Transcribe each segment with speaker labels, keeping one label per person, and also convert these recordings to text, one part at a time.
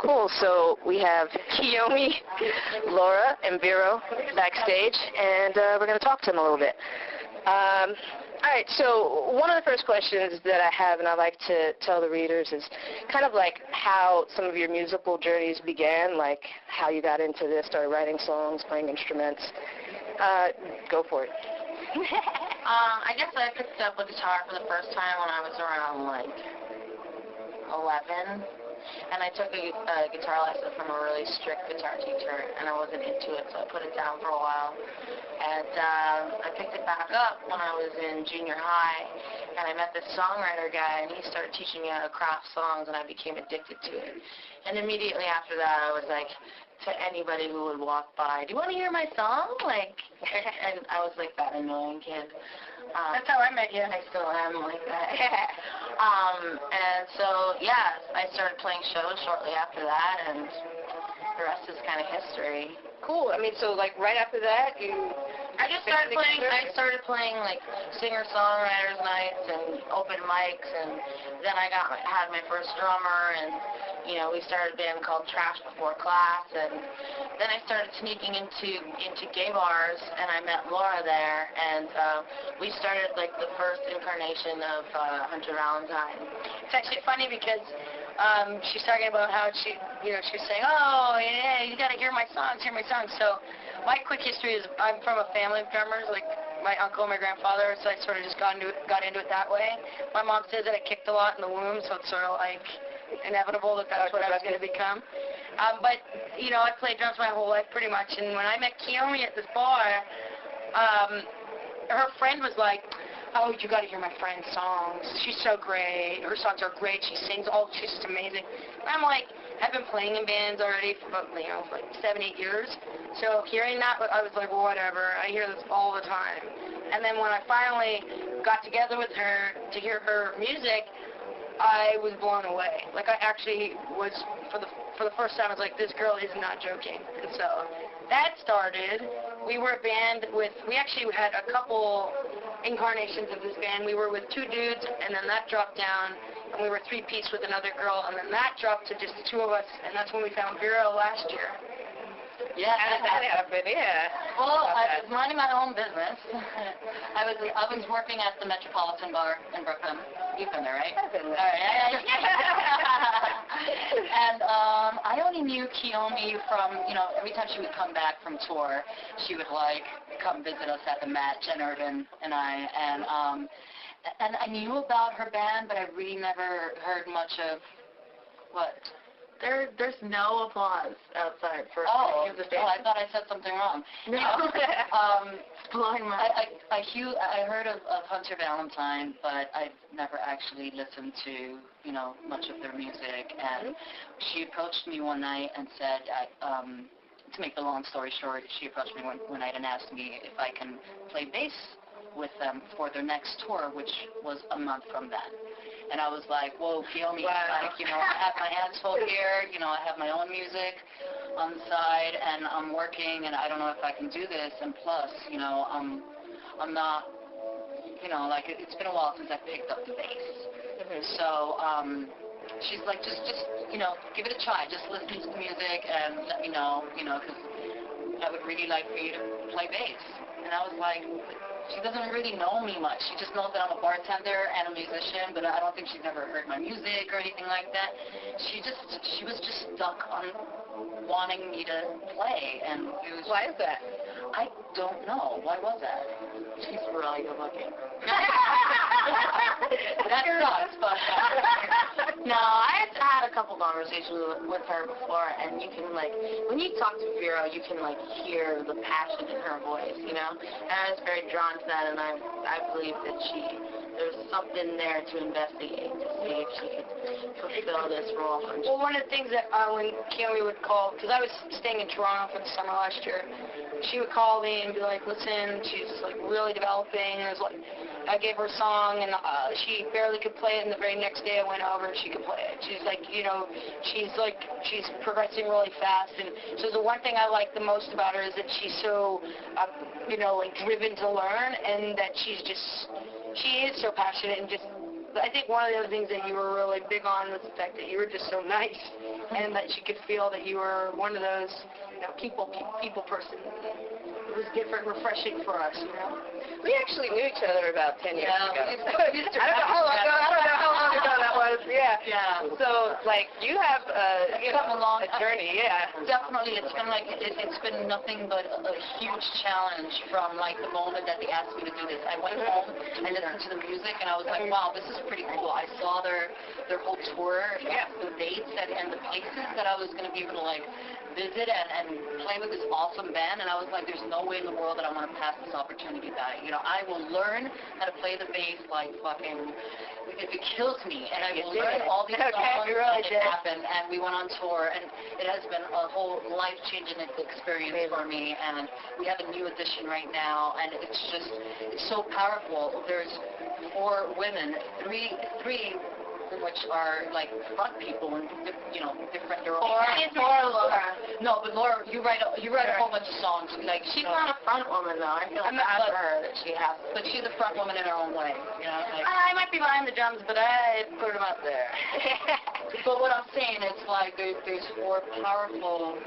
Speaker 1: Cool. So we have Kiyomi, Laura, and Vero backstage, and we're going to talk to them a little bit. All right, so one of the first questions that I have, and I like to tell the readers, is kind of like how some of your musical journeys began, like how you got into this, started writing songs, playing instruments. Go for it.
Speaker 2: I guess I picked up a guitar for the first time when I was around, like, 11. And I took a guitar lesson from a really strict guitar teacher, and I wasn't into it, so I put it down for a while. And I picked it back up when I was in junior high, and I met this songwriter guy, and he started teaching me how to craft songs, and I became addicted to it. And immediately after that, I was like, to anybody who would walk by, do you want to hear my song? Like, and I was like that annoying kid.
Speaker 3: That's how I met you.
Speaker 2: I still am like that. And so, yeah, I started playing shows shortly after that, and the rest is kind of history.
Speaker 1: Cool. I mean, so like right after that,
Speaker 2: I started playing like singer-songwriters nights and open mics, and then I had my first drummer, and we started a band called Trash Before Class, and then I started sneaking into gay bars, and I met Laura there, and we started like the first incarnation of Hunter Valentine.
Speaker 3: It's actually funny because she's talking about how she was saying, oh, yeah, you got to hear my songs. So my quick history is I'm from a family of drummers, like my uncle and my grandfather, so I sort of just got into it that way. My mom says that I kicked a lot in the womb, so it's sort of like inevitable that that's what I was going to become. But, I played drums my whole life pretty much, and when I met Kiyomi at this bar, her friend was like, oh, you got to hear my friend's songs. She's so great. Her songs are great. She sings she's just amazing. And I'm like, I've been playing in bands already for about, like 7-8 years. So hearing that, I was like, whatever. I hear this all the time. And then when I finally got together with her to hear her music, I was blown away. Like, I actually was, for the first time, I was like, this girl is not joking. And so that started. We were a band we actually had a couple incarnations of this band. We were with 2 dudes, and then that dropped down, and we were 3-piece with another girl, and then that dropped to just 2 of us, and that's when we found Vero last year.
Speaker 2: Yeah,
Speaker 1: that happened, yeah.
Speaker 2: Well, I was minding my own business. I was working at the Metropolitan Bar in Brooklyn. You've been there, right?
Speaker 1: I've been there.
Speaker 2: All right. And I only knew Kiyomi from, every time she would come back from tour, she would, like, come visit us at the Met, Jen Irvin and I, and I knew about her band, but I really never heard much of what?
Speaker 3: There's no applause outside for
Speaker 2: I thought I said something wrong.
Speaker 3: No. Blowing my...
Speaker 2: I heard of Hunter Valentine, but I've never actually listened to, much of their music. And she approached me one night and said, to make the long story short, she approached me one night and asked me if I can play bass with them for their next tour, which was a month from then. And I was like, whoa, Kiyomi,
Speaker 1: wow.
Speaker 2: Like, I have my hands full here, I have my own music on the side, and I'm working, and I don't know if I can do this, and plus, I'm not, like, it's been a while since I picked up the bass. So, she's like, just, give it a try, just listen to the music and let me know, because I would really like for you to play bass. And I was like, she doesn't really know me much. She just knows that I'm a bartender and a musician, but I don't think she's ever heard my music or anything like that. She was just stuck on wanting me to play, and it was...
Speaker 1: Why is that?
Speaker 2: I don't know. Why was that?
Speaker 3: She's really good looking.
Speaker 2: That sucks, but...
Speaker 3: No, I had a couple conversations with her before, and you can, like, when you talk to Vero, you can, like, hear the passion in her voice, And I was very drawn to that, and I believe that there's something there to investigate to see if she could fulfill this role.
Speaker 1: Well, one of the things that when Kiyomi would call, because I was staying in Toronto for the summer last year, she would call me and be like, listen, she's like really developing. It was like, I gave her a song, and she barely could play it, and the very next day I went over and she could play it. She's like, she's progressing really fast. And so the one thing I like the most about her is that she's so, like driven to learn, and that she's just
Speaker 3: she is so passionate and just, I think one of the other things that you were really big on was the fact that you were just so nice and that she could feel that you were one of those, people person. It was different, refreshing for us,
Speaker 1: We actually knew each other about 10 years ago.
Speaker 3: I
Speaker 1: I don't know how long ago that was. Yeah.
Speaker 2: Yeah.
Speaker 1: So, you have
Speaker 2: come along.
Speaker 1: a journey, yeah.
Speaker 2: Definitely, it's been it's been nothing but a huge challenge from the moment that they asked me to do this. I went home and listened to the music, and I was like, wow, this is pretty cool. I saw their whole tour, the dates and the places that I was going to be able to visit and play with this awesome band, and I was like, there's no way in the world that I want to pass this opportunity by. I will learn how to play the bass if it kills me, and I will learn all these songs, and it happened, and we went on tour, and it has been a whole life-changing experience for me, and we have a new edition right now, and it's so powerful. There's 4 women, three which are front people and different. They're all
Speaker 3: Laura.
Speaker 2: No, but Laura, you write a whole bunch of songs.
Speaker 3: She's not a front woman though. I feel bad for her that she has.
Speaker 2: But she's a front woman in her own way.
Speaker 3: I might be behind the drums, but I put them up there.
Speaker 2: But what I'm saying is there's 4 powerful,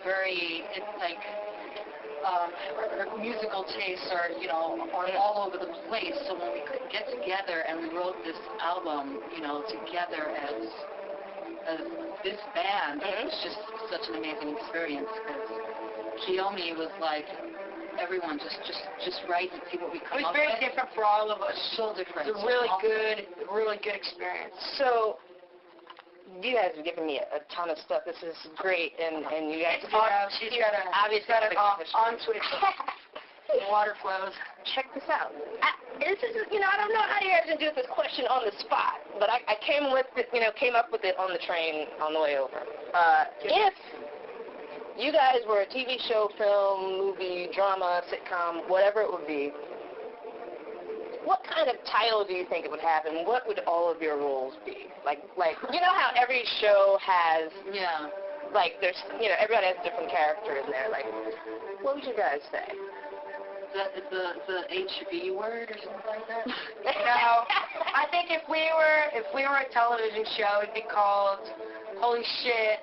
Speaker 2: very her musical tastes are all over the place. So when we could get together and we wrote this album, together as this band, it was just such an amazing experience. Because Kiyomi was everyone just write and see what we come up with.
Speaker 3: It was very different for all of us.
Speaker 2: So different.
Speaker 3: It's a really good experience.
Speaker 1: So, you guys have given me a ton of stuff. This is great, and you guys
Speaker 3: she's got it on switch. The water flows.
Speaker 1: Check this out. This is, I don't know how you guys can do this question on the spot, but I came up with it on the train on the way over. If you guys were a TV show, film, movie, drama, sitcom, whatever it would be, what kind of title do you think it would have, and what would all of your roles be? How every show has, there's, everybody has a different character in there. What would you guys say?
Speaker 2: The HB word or something like that?
Speaker 3: No, I think if we were a television show, it'd be called Holy Shit.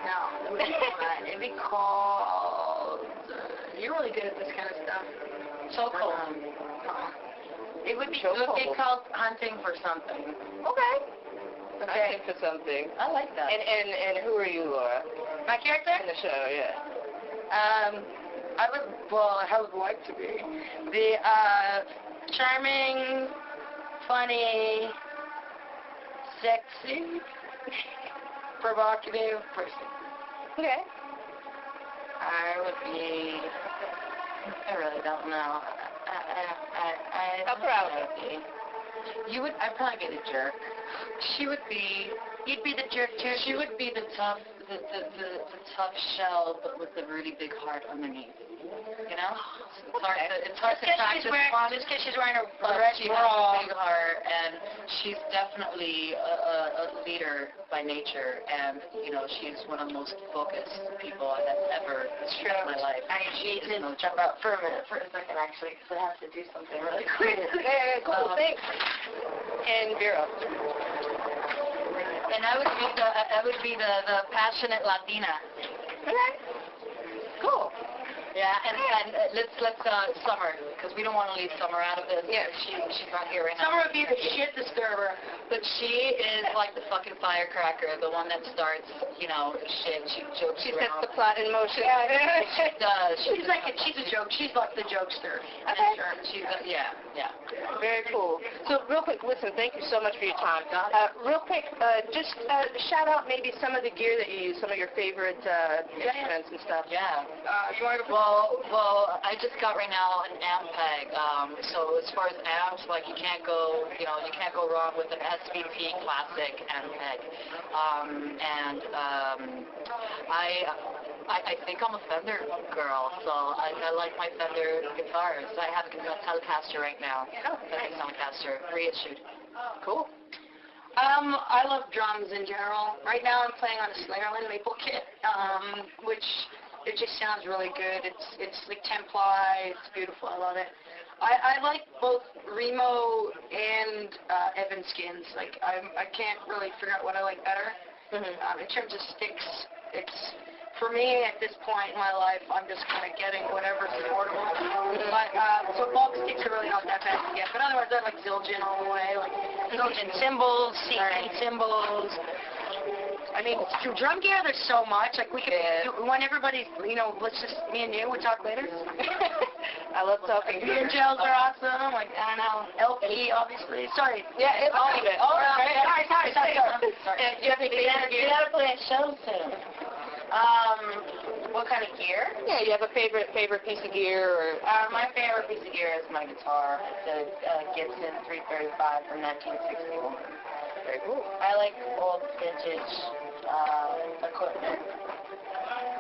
Speaker 3: No, it wouldn't be that. It'd be called. You're really good at this kind of stuff.
Speaker 2: So cool.
Speaker 3: It would be called Hunting for Something.
Speaker 1: Okay. Hunting for Something.
Speaker 2: I like that.
Speaker 1: And who are you, Laura?
Speaker 3: My character?
Speaker 1: In the show, yeah.
Speaker 3: I would like to be the charming, funny, sexy, provocative person.
Speaker 1: Okay.
Speaker 3: I would be. I really don't know.
Speaker 1: How proud?
Speaker 2: I'd probably be the jerk.
Speaker 3: You'd be the jerk too.
Speaker 2: She would be the tough shell, but with the really big heart underneath. It's hard to practice on.
Speaker 3: Just because she's wearing a
Speaker 2: red
Speaker 3: bra.
Speaker 2: She has a big heart, and she's definitely a leader by nature, and she's one of the most focused people I've ever met in my life.
Speaker 3: She didn't jump out for a second actually, because I have to do something really quick.
Speaker 1: Yeah, cool. Thanks. And Vero.
Speaker 2: And I would be the passionate Latina.
Speaker 1: Okay. Cool.
Speaker 2: Yeah, and let's Summer, because we don't want to leave Summer out of this.
Speaker 1: Yeah.
Speaker 2: She's not here right now.
Speaker 3: Summer would be the shit disturber.
Speaker 2: But she is like the fucking firecracker, the one that starts, shit. She jokes
Speaker 1: She
Speaker 2: around.
Speaker 1: sets the plot in motion.
Speaker 2: Yeah, she does.
Speaker 3: She's a joke. She's like the jokester.
Speaker 1: Okay.
Speaker 2: She's yeah.
Speaker 1: Very cool. So real quick, listen, thank you so much for your time. Real quick, just shout out maybe some of the gear that you use, some of your favorite instruments and stuff.
Speaker 2: Yeah.
Speaker 3: Well,
Speaker 2: I just got right now an amp peg. So as far as amps, you can't go wrong with an SVP classic amp peg. I think I'm a Fender girl, so I like my Fender guitars. I have a Telecaster right now. Fender Telecaster, reissued.
Speaker 1: Cool.
Speaker 3: I love drums in general. Right now I'm playing on a Slingerland maple kit, which it just sounds really good. It's like 10-ply. It's beautiful. I love it. I like both Remo and Evan Skins. Like, I can't really figure out what I like better. In terms of sticks, it's, for me, at this point in my life, I'm just kind of getting whatever's affordable. But, so bulk sticks are really not that bad to get. But otherwise, I like Zildjian all the way. Like, Zildjian cymbals, CP cymbals. I mean, through drum gear, there's so much. Like, we want everybody, let's just, me and you, we talk later.
Speaker 1: I love talking.
Speaker 3: Beer gels are awesome. Like, I don't know, LP, obviously. Sorry.
Speaker 1: Yeah, it's all of it.
Speaker 3: Sorry.
Speaker 1: Do you have any favorite gear?
Speaker 2: You gotta play a show soon. What kind of gear?
Speaker 1: Yeah, you have a favorite piece of gear, or...
Speaker 2: My favorite piece of gear is my guitar. It's a Gibson 335 from 1961.
Speaker 1: Very cool.
Speaker 2: I like old vintage equipment.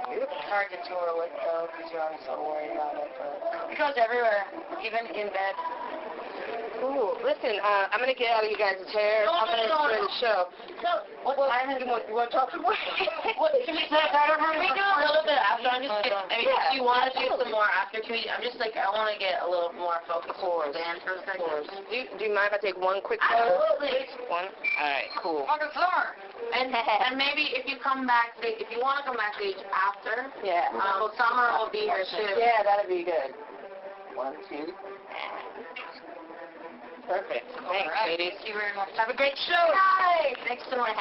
Speaker 2: It's hard to tour with, though, because you're always so worried about it, but...
Speaker 3: It goes everywhere, even in bed.
Speaker 1: Cool. Listen, I'm going to get out of you guys' hair. I'm going to enjoy the show.
Speaker 2: What time is it?
Speaker 1: You want to talk some more?
Speaker 2: Can we do a little bit after? I'm just kidding. I mean, if you want to do some more after, I'm just like, I want to get a little more focused on the band for a second.
Speaker 1: Do you mind if I take one quick photo?
Speaker 2: Absolutely.
Speaker 1: One? All right, cool.
Speaker 3: Fucking summer.
Speaker 2: And maybe if you come backstage, if you want to come backstage after,
Speaker 1: Yeah.
Speaker 2: Summer will be here too.
Speaker 1: Yeah, that'd be good. 1, 2. Perfect. Thanks, ladies.
Speaker 3: Thank you very much. Have a great show.
Speaker 2: Hi. Thanks so much.